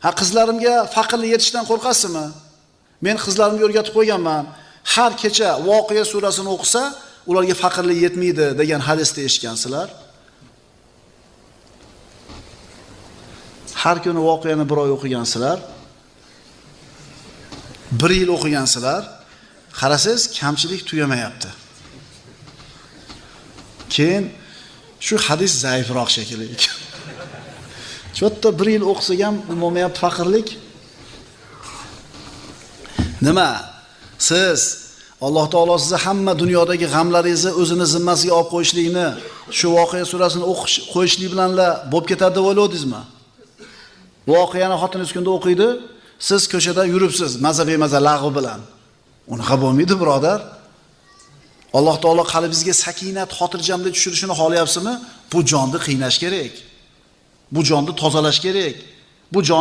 Ha, qizlarimga faqirlik yetishdan qo'rqasizmi? Men qizlarimga o'rgatib qo'yganman. Har kecha Voqea surasini o'qisa, ularga faqirlik yetmaydi degan hadisni eshitgansizlar. Har kuni Voqeani bir oy o'qigansizlar. 1 yil o'qigansizlar. Qarasiz, kamchilik tugamayapti. Keyin shu hadis zaifroq shekilli ekan. Cho'tta 1 yil o'qisak ham bo'lmayapti faqirlik. Nima? Siz Alloh taolo sizga hamma dunyodagi g'amlaringizni o'zini zimmasiga olib qo'yishlikni, shu Voqea surasini o'qish qo'yishlik bilanla bo'lib ketadi deb o'yladingizmi? Voqeani xotiningiz kunda o'qiydi, siz ko'chada yuribsiz, maza bemaza lag'vi bilan. Unaqa bo'lmaydi, birodar. Alloh taolo qalbingizga sakinat, xotirjamlik tushirishini xohlayapsizmi? Bu jonni qiynash kerak. Bu jonni tozalash kerak. Bu jon